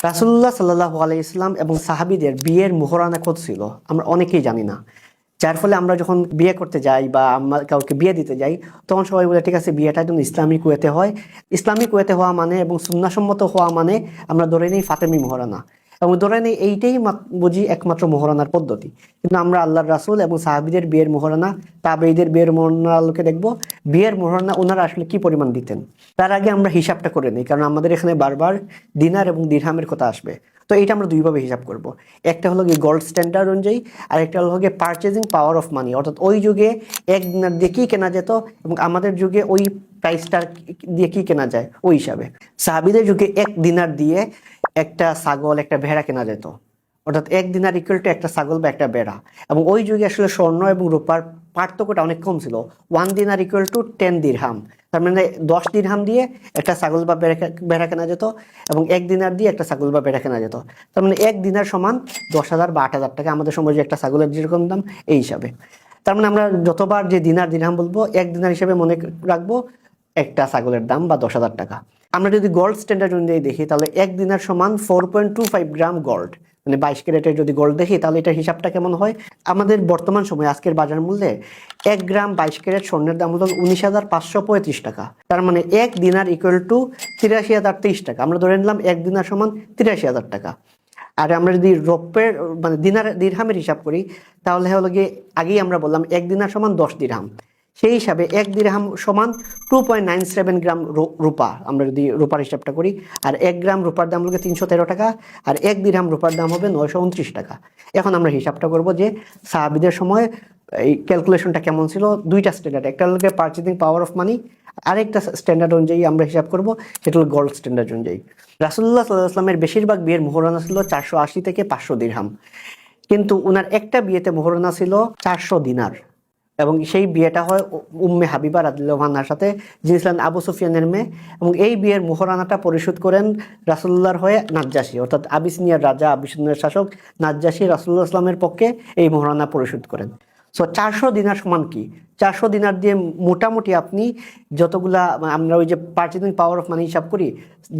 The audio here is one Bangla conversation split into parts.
রাসূলুল্লাহ সাল্লাল্লাহু আলাইহি ইসলাম এবং সাহাবীদের বিয়ের মোহরানা কত ছিল আমরা অনেকেই জানি না। যার ফলে আমরা যখন বিয়ে করতে যাই বা আমরা কাউকে বিয়ে দিতে যাই, তখন সবাই বলে ঠিক আছে বিয়েটা একদম ইসলামিক ওয়েতে হয়। ইসলামিক ওয়েতে হওয়া মানে এবং সুন্নাহসম্মত হওয়া মানে আমরা ধরে নিই ফাতেমি মোহরানা, এবং ধরে নিই এইটাই বুঝি একমাত্র মোহরানার পদ্ধতি। কিন্তু আমরা আল্লাহর রাসূল এবং সাহাবীদের বিয়ের মোহরানা, তাবেঈদের বিয়ের মোহরানা আলোকে দেখবো বিয়ের মোহরানা ওনারা আসলে কি পরিমাণ দিতেন। তার আগে আমরা হিসাবটা করে নিই, কারণ আমাদের এখানে বারবার দিনার এবং দিরহামের কথা আসবে। তো এইটা আমরা দুইভাবে হিসাব করব। একটা হলো গিয়ে গোল্ড স্ট্যান্ডার্ড অনুযায়ী, আর একটা হলো গিয়ে পারচেজিং পাওয়ার অফ মানি, অর্থাৎ ওই যুগে এক দিনার দিয়ে কি কেনা যেত এবং আমাদের যুগে ওই প্রাইসটা দিয়ে কি কেনা যায় ওই হিসাবে। সাহাবীদের যুগে এক দিনার দিয়ে একটা ছাগল একটা ভেড়া কেনা যেত, অর্থাৎ এক দিনার ইকুয়াল টু একটা ছাগল বা একটা ভেড়া। এবং ওই যুগে আসলে স্বর্ণ এবং রূপার পার্থক্যটা অনেক কম ছিল। 1 দিনার ইকুয়াল টু 10 দিরহাম, তার মানে 10 দিরহাম দিয়ে একটা ছাগল বা ভেড়া কেনা যেত, এবং 1 দিনার দিয়ে একটা ছাগল বা ভেড়া কেনা যেত। তার মানে 1 দিনার সমান 10,000 বা 8,000 টাকা, আমাদের সময় যে একটা ছাগলের যেরকম দাম এই হিসাবে। তার মানে আমরা যতবার যে দিনার দিরহাম বলবো 1 দিনার হিসেবে মনে রাখবো একটা ছাগলের দাম বা 10,000 টাকা। আমরা যদি গোল্ড স্ট্যান্ডার্ড অনুযায়ী দেখি তাহলে 1 দিনার সমান 4.25 গ্রাম গোল্ড, মানে 22 ক্যারেটের যদি গোল্ড দেখি তাহলে এটার হিসাবটা কেমন হয়। আমাদের বর্তমান সময়ে আজকের বাজার মূল্যে 1 গ্রাম 22 ক্যারেট স্বর্ণের দাম হলো 19,535 টাকা। তার মানে 1 দিনার ইকুয়াল টু 83,023 টাকা। আমরা ধরে নিলাম 1 দিনার সমান 83,000 টাকা। আর আমরা যদি রৌপ্যের মানে দিরহামের হিসাব করি তাহলে হলো গিয়ে আগেই আমরা বললাম 1 দিনার সমান 10 দিরহাম। সেই হিসাবে 1 দিরহাম সমান 2.97 গ্রাম রূপা, আমরা যদি রূপার হিসাবটা করি। আর 1 গ্রাম রূপার দাম হলো 313 টাকা, আর 1 দিরহাম রূপার দাম হবে 929 টাকা। এখন আমরা হিসাবটা করব যে সাহাবীদের সময় এই ক্যালকুলেশনটা কেমন ছিল। দুইটা স্ট্যান্ডার্ড, একটা হলো পারচেজিং পাওয়ার অফ মানি, আরেকটা স্ট্যান্ডার্ড অনুযায়ী আমরা হিসাব করব, সেটা হলো গোল্ড স্ট্যান্ডার্ড অনুযায়ী। রাসূলুল্লাহ সাল্লাল্লাহু আলাইহি ওয়াসাল্লামের বেশিরভাগ বিয়ের মোহরানা ছিল 480 থেকে 500 দিরহাম, কিন্তু উনার একটা বিয়েতে মোহরানা ছিল 400 দিনার, এবং সেই বিয়েটা হয় উম্মে হাবিবা রাদিয়াল্লাহু আনহার সাথে, যিনি ছিলেন আবু সুফিয়ানের মেয়ে। এবং এই বিয়ের মোহরানাটা পরিশোধ করেন রাসূলুল্লাহর হয়ে নাজ্জাশী, অর্থাৎ আবিসিনিয়ার রাজা, আবিসিনিয়ার শাসক নাজ্জাশী রাসূলুল্লাহ সাল্লামের পক্ষে এই মোহরানা পরিশোধ করেন। সো 400 দিনার সমান কি? 400 দিনার দিয়ে মোটামুটি আপনি যতগুলা আমরা ওই যে পার্চেজিং পাওয়ার অফ মানি হিসাব করি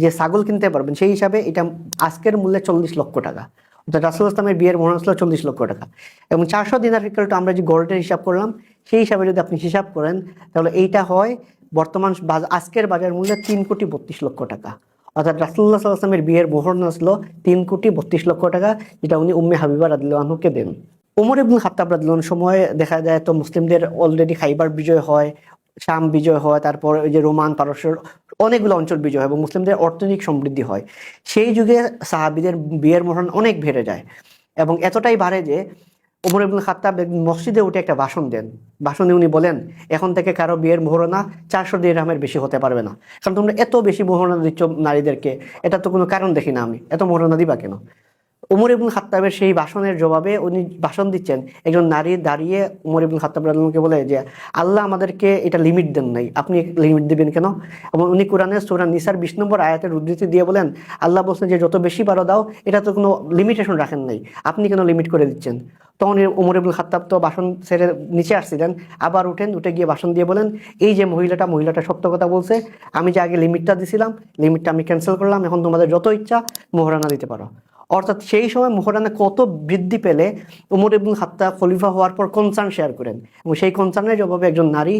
যে ছাগল কিনতে পারবেন, সেই হিসাবে এটা আজকের মূল্যে 40 লক্ষ টাকা। অর্থাৎ রাসূলুল্লাহ ইসলামের বিয়ের মোহরানা ছিল 40 লক্ষ টাকা। এবং 400 দিনার ইকুয়াল টু আমরা যে গোল্ডের হিসাব করলাম, সেই হিসাবে যদি আপনি হিসাব করেন তাহলে এইটা হয় বর্তমান আজকের বাজার মূল্যে 3,32,00,000 টাকা। অর্থাৎ রাসূলুল্লাহ সাল্লাল্লাহু আলাইহি ওয়াসাল্লামের বিয়ের মোহরানা ছিল 3,32,00,000 টাকা, যেটা উনি উম্মে হাবিবা রাদিয়াল্লাহু আনহাকে দেন। ওমর ইবনুল খাত্তাব রাদিয়াল্লাহু আনহুর সময় দেখা যায় তো মুসলিমদের অলরেডি খাইবার বিজয় হয়, শাম বিজয় হয়, তারপর ওই যে রোমান পারস্যের অনেকগুলো অঞ্চল বিজয় হয় এবং মুসলিমদের অর্থনৈতিক সমৃদ্ধি হয়। সেই যুগে সাহাবীদের বিয়ের মোহরানা অনেক বেড়ে যায়, এবং এতটাই বাড়ে যে ওমর ইবনুল খাত্তাব মসজিদে উঠে একটা ভাষণ দেন। ভাষণে উনি বলেন এখন থেকে কারো বিয়ের মোহরানা 400 দিরহামের বেশি হতে পারবে না, কারণ তোমরা এত বেশি মোহরানা দিচ্ছ নারীদেরকে, এটা তো কোনো কারণ দেখি না, আমি এত মোহরানা দিবা কেন। উমর ইবনুল খাত্তাবের সেই ভাষণের জবাবে উনি ভাষণ দিচ্ছেন, একজন নারী দাঁড়িয়ে উমর ইবনুল খাত্তাব রাদিয়াল্লাহু বলে যে আল্লাহ আমাদেরকে এটা লিমিট দেন নাই, আপনি লিমিট দিবেন কেন। এবং উনি কোরআনের সূরা নিসার 20 নম্বর আয়াতের উদ্ধৃতি দিয়ে বলেন আল্লাহ বলছেন যে যত বেশি পারো দাও, এটা তো কোনো লিমিটেশন রাখেন নাই, আপনি কেন লিমিট করে দিচ্ছেন। তখন উমর ইবনুল খাত্তাব তো ভাষণ ছেড়ে নিচে আসছিলেন, আবার উঠে গিয়ে ভাষণ দিয়ে বলেন এই যে মহিলাটা সত্য কথা বলছে, আমি যে আগে লিমিটটা দিছিলাম লিমিটটা আমি ক্যান্সেল করলাম, এখন তোমাদের যত ইচ্ছা মোহরানা দিতে পারো। অর্থাৎ সেই সময় মোহরানা কত বৃদ্ধি পেলে উমর ইবনুল খাত্তাব খলিফা হওয়ার পর কনসার্ন শেয়ার করেন, এবং সেই কনসার্নের জবাবে একজন নারী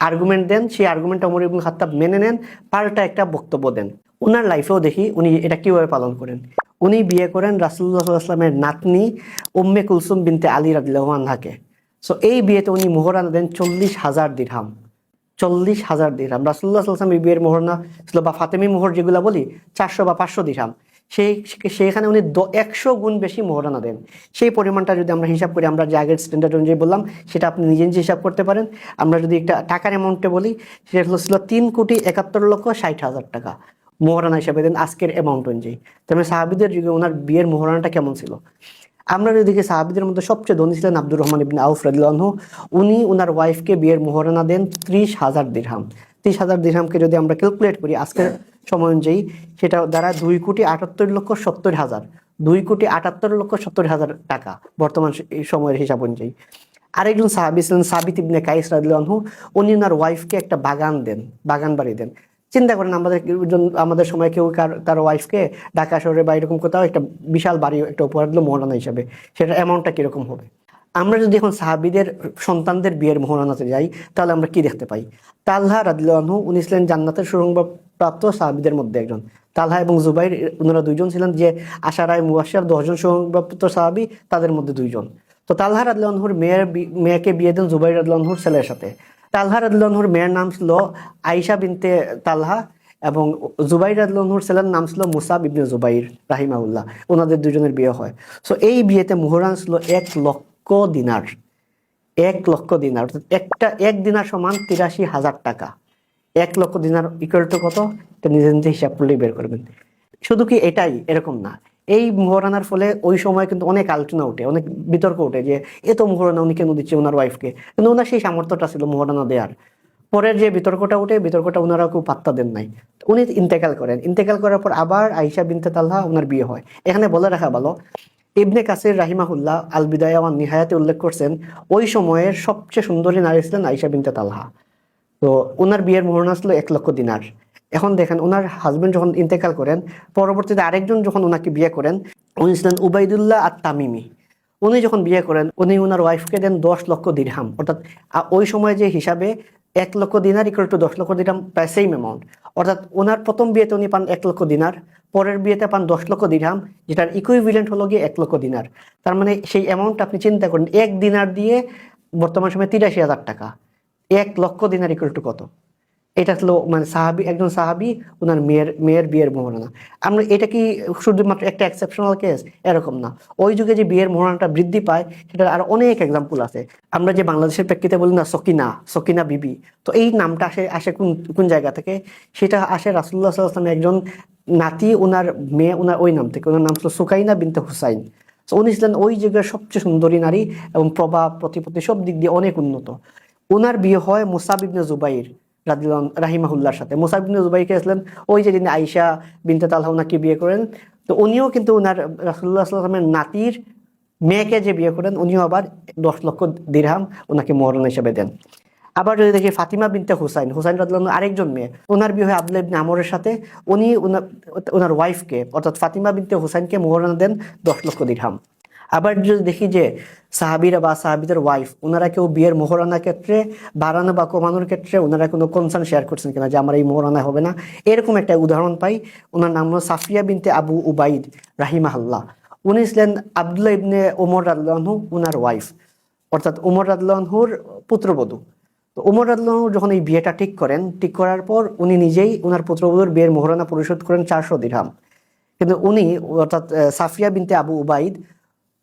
আর্গুমেন্ট দেন, সেই আর্গুমেন্টটা উমর ইবনুল খাত্তাব মেনে নেন, পাল্টা একটা বক্তব্য দেন। উনার লাইফেও দেখি উনি এটা কিভাবে পালন করেন। উনি বিয়ে করেন রাসূলুল্লাহ সাল্লাল্লাহু আলাইহি ওয়াসাল্লামের নাতনি উম্মে কুলসুম বিনতে আলী রাদিয়াল্লাহু আনহাকে। সো এই বিয়েতে উনি মোহরানা দেন 40,000 দিরহাম। 40,000 দিরহাম রাসূলুল্লাহ সাল্লাল্লাহু আলাইহি ওয়াসাল্লামের বিয়ের মোহরানা ছিল, বা ফাতেমি মোহর যেগুলো বলি 400 বা 500 দিরহাম, সেইখানে উনি 100 গুণ বেশি মোহরানা দেন। সেই পরিমাণটা যদি আমরা হিসাব করি, আমরা যে আগের স্ট্যান্ডার্ড অনুযায়ী বললাম সেটা আপনি নিজে নিজে হিসাব করতে পারেন। আমরা যদি একটা টাকার অ্যামাউন্টে বলি সেটা ছিল 3,71,60,000 টাকা মোহরানা হিসাবে দেন আজকের অ্যামাউন্ট অনুযায়ী। তবে সাহাবীদের যুগে ওনার বিয়ের মোহরানাটা কেমন ছিল। আমরা যদি দেখি সাহাবীদের মধ্যে সবচেয়ে ধনী ছিলেন আব্দুর রহমান ইবনে আউফ রাদিয়াল্লাহু আনহু। উনি ওনার ওয়াইফকে বিয়ের মোহরানা দেন 30,000 দিরহাম। 30,000 দিরহামকে যদি আমরা ক্যালকুলেট করি আজকের সময় অনুযায়ী, সেটা দ্বারা 2,78,70,000, 2,78,70,000 টাকা বর্তমান সময়ের হিসাব অনুযায়ী। আরেকজন সাহাবী ছিলেন সাবিত ইবনে কাইস রাদিয়াল্লাহু আনহু। উনি ওনার ওয়াইফকে একটা বাগান বাড়ি দেন চিন্তা করেন আমাদের সময় কেউ তার ওয়াইফকে ঢাকা শহরে বা এরকম কোথাও একটা বিশাল বাড়ি একটা উপহার দিল মোহরানা হিসাবে, সেটা অ্যামাউন্টটা কিরকম হবে? আমরা যদি এখন সাহাবীদের সন্তানদের বিয়ের মোহরানাতে যাই, তাহলে আমরা কি দেখতে পাই? তালহা রাদিয়াল্লাহু আনহু, উনি ছিলেন জান্নাতের সুসংবাদপ্রাপ্ত সাহাবীদের মধ্যে একজন। তালহা এবং জুবাইর, ওনারা দুইজন ছিলেন যে আশারায়ে মুবাশশার 10 জন সুসংবাদপ্রাপ্ত সাহাবী, তাদের মধ্যে দুইজন। তো তালহা রাদিয়াল্লাহু আনহুর মেয়েকে বিয়ে দেন জুবাইর রাদিয়াল্লাহু আনহুর ছেলের সাথে। তালহা রাদিয়াল্লাহু আনহুর মেয়ের নাম ছিল আয়েশা বিনতে তালহা, এবং জুবাইর রাদিয়াল্লাহু আনহুর ছেলের নাম ছিল মুসাব ইবনে জুবাইর রাহিমাহুল্লাহ। ওনাদের দুজনের বিয়ে হয়। সো এই বিয়েতে মোহরান ছিল 1,00,000 দিনার। 1,00,000 দিনার, অর্থাৎ এক দিনার সমান 83,000 টাকা। 1,00,000 দিনার ইকুয়াল টু কত? এটা নিজে নিজে হিসাব করলেই বের করবেন। শুধু কি এটাই? এরকম না। এই মোহরানার ফলে ওই সময় কিন্তু অনেক আলোচনা উঠে, অনেক বিতর্ক উঠে যে এত মোহরানা উনি কেন দিচ্ছে ওনার ওয়াইফকে, কিন্তু ওনার সেই সামর্থ্যটা ছিল মোহরানা দেওয়ার। পরের যে বিতর্কটা উঠে, বিতর্কটা ওনারা কেউ পাত্তা দেন নাই। উনি ইন্তেকাল করেন। ইন্তেকাল করার পর আবার আয়েশা বিনতে তালহা ওনার বিয়ে হয়। এখানে বলে রাখা ভালো, ইবনে কাসির রাহিমাহুল্লাহ আল বিদায়া ওয়ান নিহায়াতে উল্লেখ করছেন, ওই সময়ের সবচেয়ে সুন্দরী নারী ছিলেন আয়েশা বিনতে তালহা। তো ওনার বিয়ের মোহরানা ছিল 1,00,000 দিনার। এখন দেখেন, ওনার হাজবেন্ড যখন ইন্তেকাল করেন, পরবর্তীতে আরেকজন যখন ওনাকে বিয়ে করেন, উনি ছিলেন উবাইদুল্লাহ আত-তামিমি। উনি যখন বিয়ে করেন, উনি ওনার ওয়াইফকে দেন 10,00,000 দিরহাম, অর্থাৎ ওই সময় যে হিসাবে 1,00,000 দিনার ইকুয়াল টু 10,00,000 দিরহাম, প্রায় সেম অ্যামাউন্ট। অর্থাৎ ওনার প্রথম বিয়েতে উনি পান 1,00,000 দিনার, পরের বিয়েতে পান 10,00,000 দিরহাম, যেটার ইকুইভ্যালেন্ট হলো গিয়ে 1,00,000 দিনার। তার মানে সেই অ্যামাউন্ট আপনি চিন্তা করেন, 1 দিনার দিয়ে বর্তমান সময়ে 83,000 টাকা। 1,00,000 দিনার ইকুয়াল টু কত? এটা হলো মানে একজন সাহাবী ওনার মেয়ের বিয়ের মোহরানা। আমরা এটা কি শুধুমাত্র একটা এক্সেপশনাল কেস? এরকম না। ওই যুগে যে বিয়ের মোহরানাটা বৃদ্ধি পায়, সেটার আর অনেক এক্সাম্পল আছে। আমরা যে বাংলাদেশের প্রেক্ষিতে বলি না সকিনা বিবি, তো এই নামটা আসে কোন কোন জায়গা থেকে? সেটা আসে রাসূলুল্লাহ সাল্লাল্লাহু আলাইহি ওয়াসাল্লামের একজন নাতি, ওনার মেয়ে, ওনার ওই নাম থেকে। ওনার নাম ছিল সুকাইনা বিনতে হুসাইন। তো উনি ছিলেন ওই যুগের সবচেয়ে সুন্দরী নারী, এবং প্রভাব প্রতিপত্তি সব দিক দিয়ে অনেক উন্নত। ওনার বিয়ে হয় মুসাব ইবনে জুবাইর রাহিমাহুল্লাহর সাথে। মুসাব ইবনে জুবাইর কে ছিলেন ওই যে যিনি আয়েশা বিনতে তালহা ওনাকে বিয়ে করেন। তো উনিও কিন্তু ওনার রাসূলুল্লাহ সাল্লাল্লাহু আলাইহি ওয়াসাল্লামের নাতির মেয়েকে যে বিয়ে করেন, উনিও আবার 10,00,000 দিরহাম ওনাকে মোহরানা হিসেবে দেন। আবার যদি দেখি ফাতিমা বিনতে হুসাইন রাদিয়াল্লাহু আনহু আরেকজন মেয়ে, ওনার বিয়ে হয় আব্দুল্লাহ ইবনে আমরের সাথে। উনি ওনার ওয়াইফকে, অর্থাৎ ফাতিমা বিনতে হুসাইনকে মোহরানা দেন 10,00,000 দিরহাম। আবার যদি দেখি যে সাহাবীরা বা সাহাবীদের ওয়াইফ, ওনারা কেউ বিয়ের মোহরানার ক্ষেত্রে বাড়ানো বা কমানোর ক্ষেত্রে ওনারা কোনো কনসার্ন শেয়ার করছেন কিনা যে আমার এই মোহরানা হবে না, এরকম একটা উদাহরণ পাই। ওনার নাম হলো সাফিয়া বিনতে আবু উবাইদ রাহিমাহুল্লাহ। উনি ছিলেন আব্দুল্লাহ ইবনে ওমর রাদিয়াল্লাহু আনহু ওনার ওয়াইফ, অর্থাৎ ওমর রাদিয়াল্লাহু আনহুর পুত্রবধূ। তো ওমর রাদিয়াল্লাহু আনহু যখন এই বিয়েটা ঠিক করেন, ঠিক করার পর উনি নিজেই ওনার পুত্রবধূর বিয়ের মোহরানা পরিশোধ করেন 400 দিরহাম। কিন্তু উনি, অর্থাৎ সাফিয়া বিনতে আবু উবাইদ,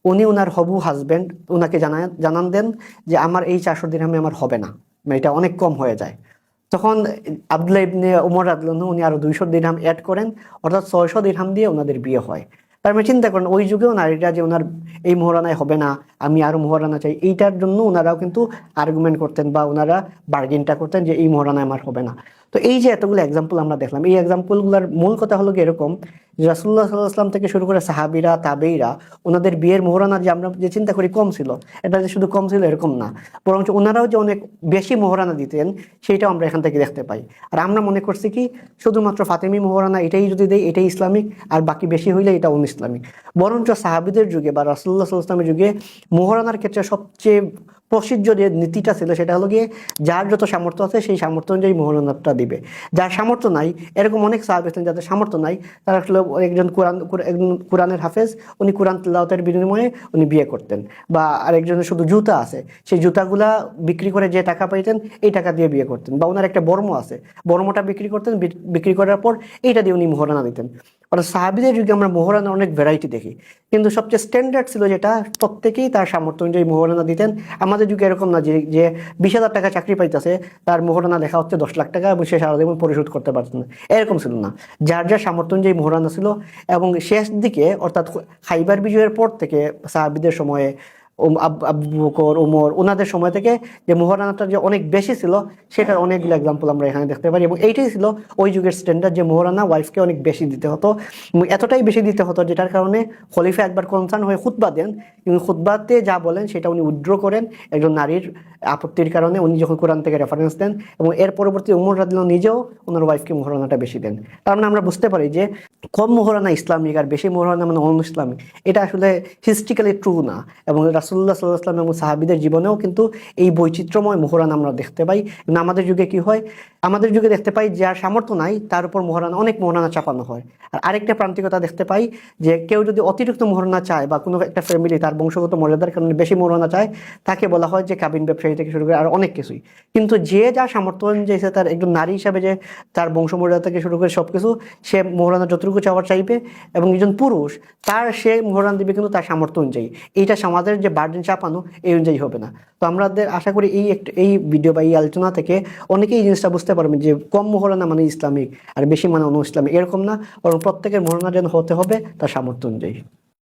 উনি ওনার হবু হাজবেন্ড ওনাকে জানান দেন যে আমার এই 400 দিরহামে আমার হবে না, মানে এটা অনেক কম হয়ে যায়। তখন আব্দুল্লাহ ইবনে ওমর রাদিয়াল্লাহু আনহু উনি আরো 200 দিরহাম অ্যাড করেন, অর্থাৎ 600 দিরহাম দিয়ে ওনাদের বিয়ে হয়। তার মানে চিন্তা করেন, ওই যুগেও নারীরা যে ওনার এই মোহরানায় হবে না, আমি আরো মোহরানা চাই, এইটার জন্য ওনারাও কিন্তু আর্গুমেন্ট করতেন বা ওনারা বার্গেনটা করতেন যে এই মোহরানায় আমার হবে না। তো এই যে এতগুলো এক্সাম্পল আমরা দেখলাম, এই এক্সাম্পলগুলোর মূল কথা হলো এরকম যে রাসূলুল্লাহ সাল্লাল্লাহু আলাইহি ওয়াসাল্লাম থেকে শুরু করে সাহাবীরা, তাবেঈরা, ওনাদের বিয়ের মোহরানা যে আমরা যে চিন্তা করি কম ছিল, এটা যে শুধু কম ছিল এরকম না, বরং ওনারাও যে অনেক বেশি মোহরানা দিতেন, সেটাও আমরা এখান থেকে দেখতে পাই। আর আমরা মনে করছি কি শুধুমাত্র ফাতেমি মোহরানা এটাই যদি দেয় এটাই ইসলামিক, আর বাকি বেশি হইলে এটা ইসলামিক। বরঞ্চ সাহাবীদের যুগে বা রাসূলুল্লাহ সাল্লাল্লাহু আলাইহি ওয়াসাল্লামের যুগে মোহরানার ক্ষেত্রে সবচেয়ে প্রসিদ্ধ যে নীতিটা ছিল সেটা হলো গিয়ে যার যত সামর্থ্য আছে সেই সামর্থ্য অনুযায়ী মোহরানাটা দিবে। যার সামর্থ্য নাই, এরকম অনেক সাহাবী আছেন যাদের সামর্থ্য নাই, তারা আসলে একজন কোরআনের হাফেজ, উনি কোরআন তিলাওয়াতের বিনিময়ে উনি বিয়ে করতেন। বা আরেকজনের শুধু জুতা আছে, সেই জুতাগুলা বিক্রি করে যে টাকা পাইতেন এই টাকা দিয়ে বিয়ে করতেন। বা ওনার একটা বর্ম আছে, বর্মটা বিক্রি করতেন, বিক্রি করার পর এইটা দিয়ে উনি মোহরানা দিতেন। অর্থাৎ সাহাবীদের যুগে আমরা মোহরানার অনেক ভ্যারাইটি দেখি, কিন্তু সবচেয়ে স্ট্যান্ডার্ড ছিল যেটা প্রত্যেকেই তার সামর্থ্য অনুযায়ী মোহরানা দিতেন। আমাদের যুগে এরকম না যে 20,000 টাকা চাকরি পাইতেছে, তার মোহরানা লেখা হচ্ছে 10 লাখ টাকা এবং সে সারা জীবন পরিশোধ করতে পারছে না, এরকম ছিল না। যার যার সামর্থ্য অনুযায়ী মোহরানা ছিল। এবং শেষ দিকে অর্থাৎ খাইবার বিজয়ের পর থেকে সাহাবীদের সময়ে আবু বকর, ওমর, ওনাদের সময় থেকে যে মোহরানাটা যে অনেক বেশি ছিল, সেটার অনেকগুলো এক্সাম্পল আমরা এখানে দেখতে পারি। এবং এইটাই ছিল ওই যুগের স্ট্যান্ডার্ড, যে মোহরানা ওয়াইফকে অনেক বেশি দিতে হতো, এতটাই বেশি দিতে হতো যেটার কারণে খলিফা একবার কনসার্ন হয়ে খুতবা দেন, কিন্তু খুতবাতে যা বলেন সেটা উনি উইথড্র করেন একজন নারীর আপত্তির কারণে উনি যখন কোরআন থেকে রেফারেন্স দেন, এবং এর পরবর্তী উমর রাদিয়াল্লাহু নিজেও ওনার ওয়াইফকে মোহরানাটা বেশি দেন। তার মানে আমরা বুঝতে পারি যে কম মোহরানা ইসলামিক আর বেশি মোহরানা মানে অন ইসলামিক, এটা আসলে হিস্ট্রিক্যালি ট্রু না। এবং রাসূলুল্লাহ সাল্লাল্লাহু আলাইহি ওয়াসাল্লাম এবং সাহাবীদের জীবনেও কিন্তু এই বৈচিত্র্যময় মোহরানা আমরা দেখতে পাই। কিন্তু আমাদের যুগে কি হয়, আমাদের যুগে দেখতে পাই যার সামর্থ্য নাই তার উপর মোহরানা, অনেক মোহরানা চাপানো হয়। আর আরেকটা প্রান্তিকতা দেখতে পাই যে কেউ যদি অতিরিক্ত মোহরানা চায় বা কোনো একটা ফ্যামিলি তার বংশগত মর্যাদার কারণে বেশি মোহরানা চায়, তাকে বলা হয় যে কাবিন ব্যবসায়ী থেকে শুরু করে আর অনেক কিছুই। কিন্তু যে যা সামর্থ্য অনুযায়ী সে তার একজন নারী হিসাবে যে তার বংশমর্যাদা থেকে শুরু করে সবকিছু সে মোহরানা যতটুকু চাওয়ার চাইবে, এবং একজন পুরুষ তার সে মোহরানা দিবে কিন্তু তার সামর্থ্য অনুযায়ী। এইটা সমাজের যে বার্ডেন চাপানো এই অনুযায়ী হবে না। তো আমাদের আশা করি এই ভিডিও বা এই আলোচনা থেকে অনেকেই এই জিনিসটা বুঝতে পারবেন যে কম মোহরানা মানে ইসলামিক আর বেশি মানে অন ইসলামিক, এরকম না, বরং প্রত্যেকের মোহরানা যেন হতে হবে তার সামর্থ্য অনুযায়ী।